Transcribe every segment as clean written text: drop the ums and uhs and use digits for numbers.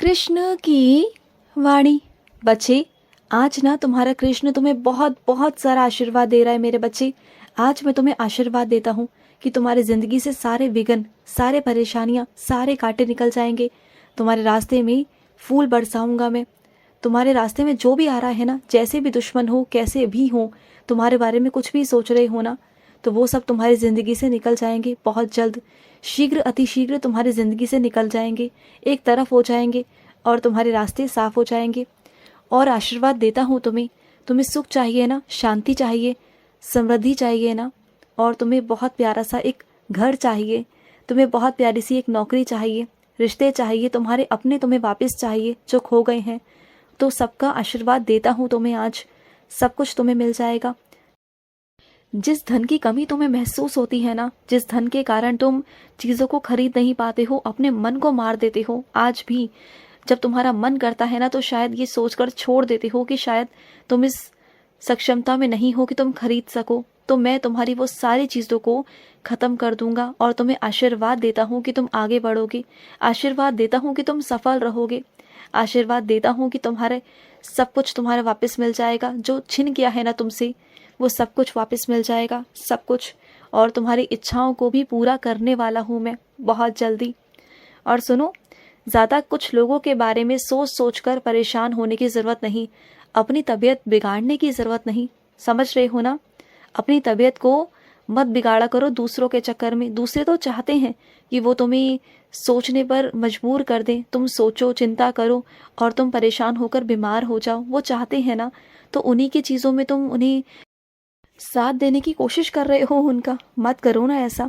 कृष्ण की वाणी। बच्चे, आज ना तुम्हारा कृष्ण तुम्हें बहुत बहुत सारा आशीर्वाद दे रहा है। मेरे बच्चे, आज मैं तुम्हें आशीर्वाद देता हूँ कि तुम्हारी ज़िंदगी से सारे विघ्न, सारे परेशानियाँ, सारे कांटे निकल जाएंगे। तुम्हारे रास्ते में फूल बरसाऊंगा मैं। तुम्हारे रास्ते में जो भी आ रहा है ना, जैसे भी दुश्मन हो, कैसे भी हो, तुम्हारे बारे में कुछ भी सोच रहे हो ना, तो वो सब तुम्हारी ज़िंदगी से निकल जाएंगे बहुत जल्द। शीघ्र, अतिशीघ्र तुम्हारी ज़िंदगी से निकल जाएंगे, एक तरफ हो जाएंगे और तुम्हारे रास्ते साफ हो जाएंगे। और आशीर्वाद देता हूँ तुम्हें। तुम्हें सुख चाहिए ना, शांति चाहिए, समृद्धि चाहिए ना, और तुम्हें बहुत प्यारा सा एक घर चाहिए, तुम्हें बहुत प्यारी सी एक नौकरी चाहिए, रिश्ते चाहिए, तुम्हारे अपने तुम्हें वापस चाहिए जो खो गए हैं, तो सबका आशीर्वाद देता हूँ तुम्हें। आज सब कुछ तुम्हें मिल जाएगा। जिस धन की कमी तुम्हें महसूस होती है ना, जिस धन के कारण तुम चीज़ों को खरीद नहीं पाते हो, अपने मन को मार देते हो, आज भी जब तुम्हारा मन करता है ना, तो शायद ये सोचकर छोड़ देते हो कि शायद तुम इस सक्षमता में नहीं हो कि तुम खरीद सको, तो मैं तुम्हारी वो सारी चीज़ों को ख़त्म कर दूंगा और तुम्हें आशीर्वाद देता हूँ कि तुम आगे बढ़ोगे। आशीर्वाद देता हूँ कि तुम सफल रहोगे। आशीर्वाद देता हूँ कि तुम्हारे सब कुछ तुम्हारा वापस मिल जाएगा। जो छिन गया है ना तुमसे, वो सब कुछ वापस मिल जाएगा, सब कुछ। और तुम्हारी इच्छाओं को भी पूरा करने वाला हूँ मैं बहुत जल्दी। और सुनो, ज़्यादा कुछ लोगों के बारे में सोच सोच कर परेशान होने की ज़रूरत नहीं, अपनी तबीयत बिगाड़ने की ज़रूरत नहीं। समझ रहे हो ना? अपनी तबीयत को मत बिगाड़ा करो दूसरों के चक्कर में। दूसरे तो चाहते हैं कि वो तुम्हें सोचने पर मजबूर कर दें, तुम सोचो, चिंता करो और तुम परेशान होकर बीमार हो जाओ। वो चाहते हैं ना, तो उन्हीं की चीज़ों में तुम उन्हें साथ देने की कोशिश कर रहे हो उनका। मत करो ना ऐसा।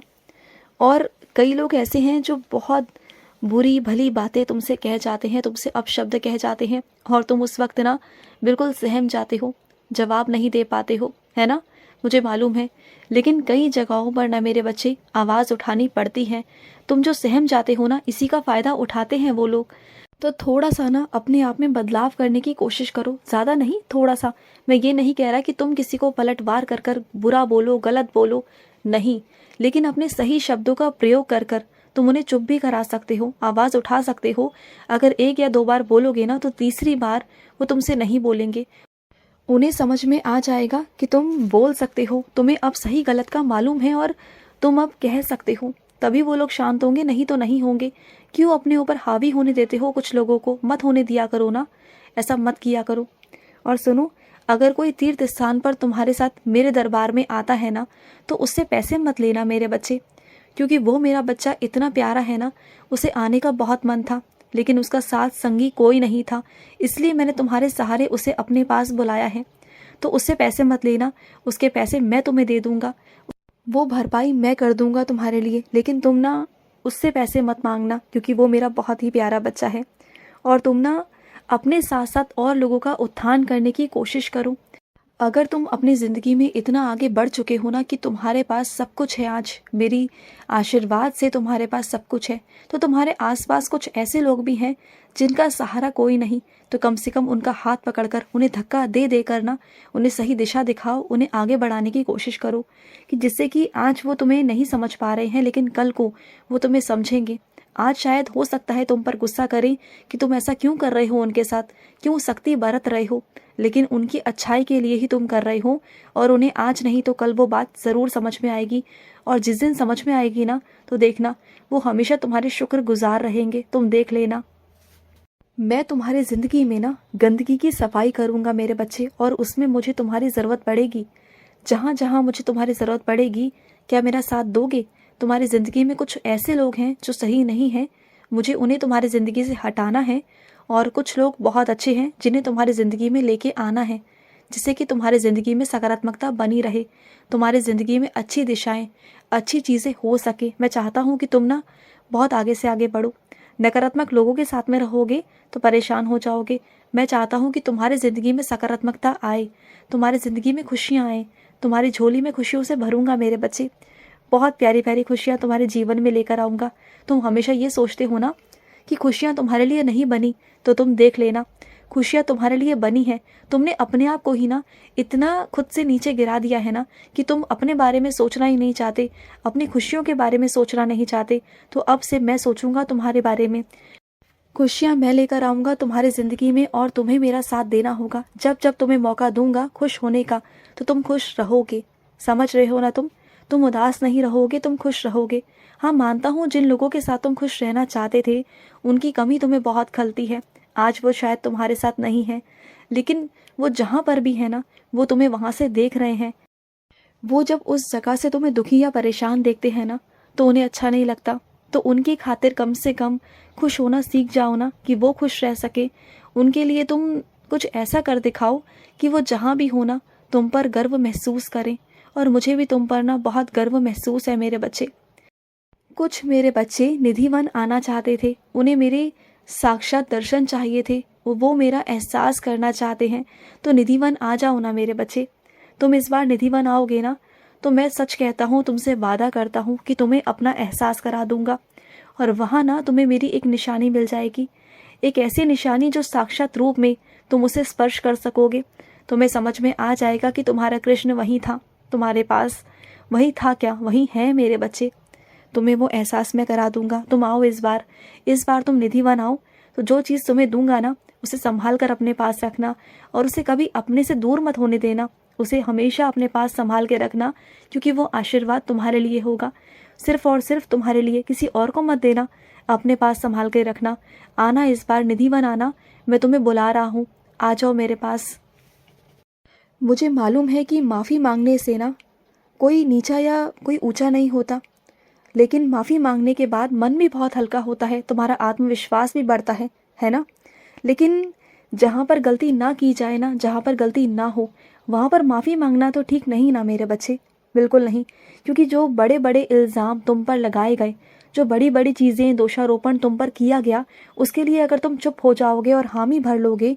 और कई लोग ऐसे हैं जो बहुत बुरी भली बातें तुमसे कह जाते हैं, तुमसे अपशब्द कह जाते हैं, और तुम उस वक्त ना बिल्कुल सहम जाते हो, जवाब नहीं दे पाते हो, है ना? मुझे मालूम है, लेकिन कई जगहों पर ना मेरे बच्चे आवाज़ उठानी पड़ती है। तुम जो सहम जाते हो ना, इसी का फ़ायदा उठाते हैं वो लोग। तो थोड़ा सा ना अपने आप में बदलाव करने की कोशिश करो, ज़्यादा नहीं, थोड़ा सा। मैं ये नहीं कह रहा कि तुम किसी को पलटवार कर कर बुरा बोलो, गलत बोलो, नहीं, लेकिन अपने सही शब्दों का प्रयोग कर कर तुम उन्हें चुप भी करा सकते हो, आवाज़ उठा सकते हो। अगर एक या दो बार बोलोगे ना, तो तीसरी बार वो तुमसे नहीं बोलेंगे। उन्हें समझ में आ जाएगा कि तुम बोल सकते हो, तुम्हें अब सही गलत का मालूम है और तुम अब कह सकते हो। तभी वो लोग शांत होंगे, नहीं तो नहीं होंगे। क्यों अपने ऊपर हावी होने देते हो कुछ लोगों को? मत होने दिया करो ना, ऐसा मत किया करो। और सुनो, अगर कोई तीर्थ स्थान पर तुम्हारे साथ मेरे दरबार में आता है ना, तो उससे पैसे मत लेना मेरे बच्चे, क्योंकि वो मेरा बच्चा इतना प्यारा है ना, उसे आने का बहुत मन था, लेकिन उसका साथ संगी कोई नहीं था, इसलिए मैंने तुम्हारे सहारे उसे अपने पास बुलाया है। तो उससे पैसे मत लेना, उसके पैसे मैं तुम्हें दे दूंगा, वो भरपाई मैं कर दूंगा तुम्हारे लिए, लेकिन तुम ना उससे पैसे मत मांगना, क्योंकि वो मेरा बहुत ही प्यारा बच्चा है। और तुम ना अपने साथ साथ और लोगों का उत्थान करने की कोशिश करो। अगर तुम अपनी ज़िंदगी में इतना आगे बढ़ चुके हो ना कि तुम्हारे पास सब कुछ है, आज मेरी आशीर्वाद से तुम्हारे पास सब कुछ है, तो तुम्हारे आसपास कुछ ऐसे लोग भी हैं जिनका सहारा कोई नहीं, तो कम से कम उनका हाथ पकड़कर, उन्हें धक्का दे देकर ना उन्हें सही दिशा दिखाओ, उन्हें आगे बढ़ाने की कोशिश करो, कि जिससे कि आज वो तुम्हें नहीं समझ पा रहे हैं, लेकिन कल को वो तुम्हें समझेंगे। आज शायद हो सकता है तुम पर गुस्सा करें कि तुम ऐसा क्यों कर रहे हो उनके साथ, क्यों सख्ती बरत रहे हो, लेकिन उनकी अच्छाई के लिए ही तुम कर रहे हो, और उन्हें आज नहीं तो कल वो बात ज़रूर समझ में आएगी। और जिस दिन समझ में आएगी ना, तो देखना वो हमेशा तुम्हारे शुक्रगुजार रहेंगे, तुम देख लेना। मैं तुम्हारी ज़िंदगी में ना गंदगी की सफाई करूँगा मेरे बच्चे, और उसमें मुझे तुम्हारी ज़रूरत पड़ेगी। जहाँ जहाँ मुझे तुम्हारी ज़रूरत पड़ेगी, क्या मेरा साथ दोगे? तुम्हारी ज़िंदगी में कुछ ऐसे लोग हैं जो सही नहीं हैं, मुझे उन्हें तुम्हारी ज़िंदगी से हटाना है, और कुछ लोग बहुत अच्छे हैं जिन्हें तुम्हारी ज़िंदगी में लेके आना है, जिससे कि तुम्हारी ज़िंदगी में सकारात्मकता बनी रहे, तुम्हारी ज़िंदगी में अच्छी दिशाएं, अच्छी चीज़ें हो सके। मैं चाहता हूँ कि तुम ना बहुत आगे से आगे बढ़ो। नकारात्मक लोगों के साथ में रहोगे तो परेशान हो जाओगे। मैं चाहता हूँ कि तुम्हारी ज़िंदगी में सकारात्मकता आए, तुम्हारी ज़िंदगी में खुशियाँ आए, तुम्हारी झोली में खुशियों से भरूंगा मेरे बच्चे। बहुत प्यारी प्यारी खुशियाँ तुम्हारे जीवन में लेकर आऊँगा। तुम हमेशा ये सोचते हो ना कि खुशियाँ तुम्हारे लिए नहीं बनी, तो तुम देख लेना, खुशियाँ तुम्हारे लिए बनी है। तुमने अपने आप को ही ना इतना खुद से नीचे गिरा दिया है ना कि तुम अपने बारे में सोचना ही नहीं चाहते, अपनी खुशियों के बारे में सोचना नहीं चाहते। तो अब से मैं सोचूंगा तुम्हारे बारे में। खुशियाँ मैं लेकर आऊँगा तुम्हारी ज़िंदगी में और तुम्हें मेरा साथ देना होगा। जब जब तुम्हें मौका दूंगा खुश होने का तो तुम खुश रहोगे। समझ रहे हो ना तुम उदास नहीं रहोगे, तुम खुश रहोगे। हाँ, मानता हूँ जिन लोगों के साथ तुम खुश रहना चाहते थे उनकी कमी तुम्हें बहुत खलती है। आज वो शायद तुम्हारे साथ नहीं है, लेकिन वो जहाँ पर भी है ना, वो तुम्हें वहाँ से देख रहे हैं। वो जब उस जगह से तुम्हें दुखी या परेशान देखते हैं ना, तो उन्हें अच्छा नहीं लगता। तो उनकी खातिर कम से कम खुश होना सीख जाओ ना, कि वो खुश रह सके। उनके लिए तुम कुछ ऐसा कर दिखाओ कि वो जहाँ भी हो ना, तुम पर गर्व महसूस करें। और मुझे भी तुम पर ना बहुत गर्व महसूस है मेरे बच्चे। कुछ मेरे बच्चे निधिवन आना चाहते थे, उन्हें मेरे साक्षात दर्शन चाहिए थे, वो मेरा एहसास करना चाहते हैं। तो निधिवन आ जाओ ना मेरे बच्चे। तुम इस बार निधिवन आओगे ना, तो मैं सच कहता हूँ, तुमसे वादा करता हूँ कि तुम्हें अपना एहसास करा दूंगा। और वहाँ ना तुम्हें मेरी एक निशानी मिल जाएगी, एक ऐसी निशानी जो साक्षात रूप में तुम उसे स्पर्श कर सकोगे। तुम्हें समझ में आ जाएगा कि तुम्हारा कृष्ण वहीं था, तुम्हारे पास वही था, क्या वही है मेरे बच्चे। तुम्हें वो एहसास मैं करा दूंगा। तुम आओ इस बार तुम निधिवन आओ। तो जो चीज़ तुम्हें दूंगा ना, उसे संभाल कर अपने पास रखना और उसे कभी अपने से दूर मत होने देना। उसे हमेशा अपने पास संभाल के रखना, क्योंकि वो आशीर्वाद तुम्हारे लिए होगा, सिर्फ और सिर्फ तुम्हारे लिए, किसी और को मत देना। अपने पास संभाल के रखना। आना इस बार निधिवन आना, मैं तुम्हें बुला रहा हूँ, आ जाओ मेरे पास। मुझे मालूम है कि माफ़ी मांगने से ना कोई नीचा या कोई ऊंचा नहीं होता, लेकिन माफ़ी मांगने के बाद मन भी बहुत हल्का होता है, तुम्हारा आत्मविश्वास भी बढ़ता है ना। लेकिन जहाँ पर गलती ना की जाए ना, जहाँ पर गलती ना हो, वहाँ पर माफ़ी मांगना तो ठीक नहीं ना मेरे बच्चे, बिल्कुल नहीं। क्योंकि जो बड़े बड़े इल्ज़ाम तुम पर लगाए गए, जो बड़ी बड़ी चीज़ें दोषारोपण तुम पर किया गया, उसके लिए अगर तुम चुप हो जाओगे और हामी भर लोगे,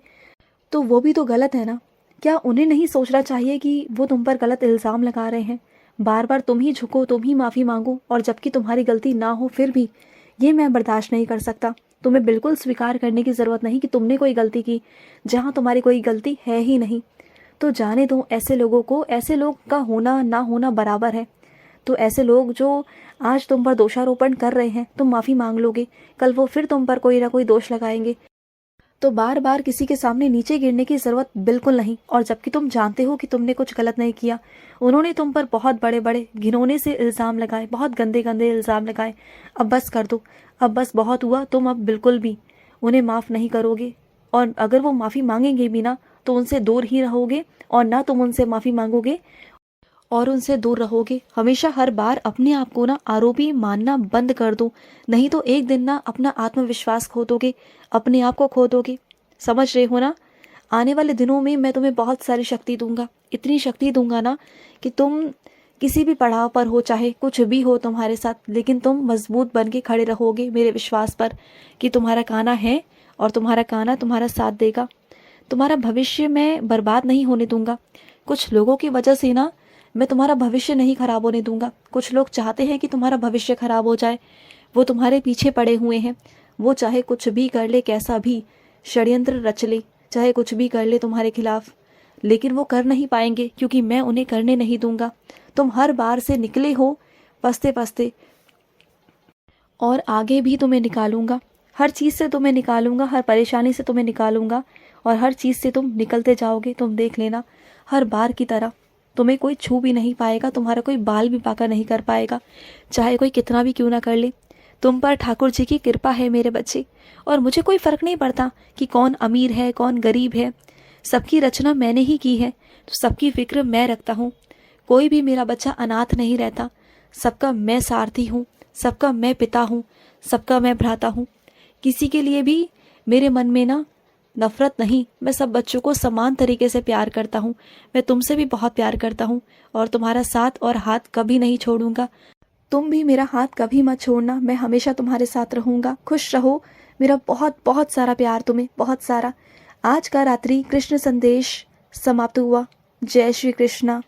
तो वो भी तो गलत है ना। क्या उन्हें नहीं सोचना चाहिए कि वो तुम पर गलत इल्ज़ाम लगा रहे हैं। बार बार तुम ही झुको, तुम ही माफ़ी मांगो, और जबकि तुम्हारी गलती ना हो फिर भी। ये मैं बर्दाश्त नहीं कर सकता। तुम्हें बिल्कुल स्वीकार करने की ज़रूरत नहीं कि तुमने कोई गलती की, जहाँ तुम्हारी कोई गलती है ही नहीं। तो जाने दो ऐसे लोगों को, ऐसे लोग का होना ना होना बराबर है। तो ऐसे लोग जो आज तुम पर दोषारोपण कर रहे हैं, तुम माफ़ी मांग लोगे, कल वो फिर तुम पर कोई ना कोई दोष लगाएंगे। तो बार बार किसी के सामने नीचे गिरने की ज़रूरत बिल्कुल नहीं। और जबकि तुम जानते हो कि तुमने कुछ गलत नहीं किया, उन्होंने तुम पर बहुत बड़े बड़े घिनौने से इल्ज़ाम लगाए, बहुत गंदे गंदे इल्ज़ाम लगाए। अब बस कर दो, अब बस बहुत हुआ। तुम अब बिल्कुल भी उन्हें माफ़ नहीं करोगे, और अगर वो माफ़ी मांगेंगे भी ना, तो उनसे दूर ही रहोगे, और ना तुम उनसे माफ़ी मांगोगे और उनसे दूर रहोगे। हमेशा हर बार अपने आप को ना आरोपी मानना बंद कर दो, नहीं तो एक दिन ना अपना आत्मविश्वास खो दोगे, अपने आप को खो दोगे। समझ रहे हो ना। आने वाले दिनों में मैं तुम्हें बहुत सारी शक्ति दूंगा, इतनी शक्ति दूंगा ना कि तुम किसी भी पड़ाव पर हो, चाहे कुछ भी हो तुम्हारे साथ, लेकिन तुम मजबूत बन के खड़े रहोगे मेरे विश्वास पर कि तुम्हारा कान्हा है और तुम्हारा कान्हा तुम्हारा साथ देगा। तुम्हारा भविष्य मैं बर्बाद नहीं होने दूंगा। कुछ लोगों की वजह से ना मैं तुम्हारा भविष्य नहीं खराब होने दूंगा। कुछ लोग चाहते हैं कि तुम्हारा भविष्य खराब हो जाए, वो तुम्हारे पीछे पड़े हुए हैं। वो चाहे कुछ भी कर ले, कैसा भी षड्यंत्र रच ले, चाहे कुछ भी कर ले तुम्हारे खिलाफ, लेकिन वो कर नहीं पाएंगे, क्योंकि मैं उन्हें करने नहीं दूंगा। तुम हर बार से निकले हो पसते पसते, और आगे भी तुम्हें निकालूंगा। हर चीज़ से तुम्हें निकालूंगा, हर परेशानी से तुम्हें निकालूंगा, और हर चीज़ से तुम निकलते जाओगे। तुम देख लेना, हर बार की तरह तुम्हें कोई छू भी नहीं पाएगा, तुम्हारा कोई बाल भी पाका नहीं कर पाएगा, चाहे कोई कितना भी क्यों ना कर ले। तुम पर ठाकुर जी की कृपा है मेरे बच्चे, और मुझे कोई फ़र्क नहीं पड़ता कि कौन अमीर है कौन गरीब है। सबकी रचना मैंने ही की है, तो सबकी फिक्र मैं रखता हूँ। कोई भी मेरा बच्चा अनाथ नहीं रहता। सबका मैं सारथी हूँ, सबका मैं पिता हूँ, सबका मैं भ्राता हूँ। किसी के लिए भी मेरे मन में ना नफरत नहीं। मैं सब बच्चों को समान तरीके से प्यार करता हूँ। मैं तुमसे भी बहुत प्यार करता हूँ, और तुम्हारा साथ और हाथ कभी नहीं छोड़ूंगा। तुम भी मेरा हाथ कभी मत छोड़ना, मैं हमेशा तुम्हारे साथ रहूँगा। खुश रहो। मेरा बहुत बहुत सारा प्यार तुम्हें, बहुत सारा। आज का रात्रि कृष्ण संदेश समाप्त हुआ। जय श्री कृष्णा।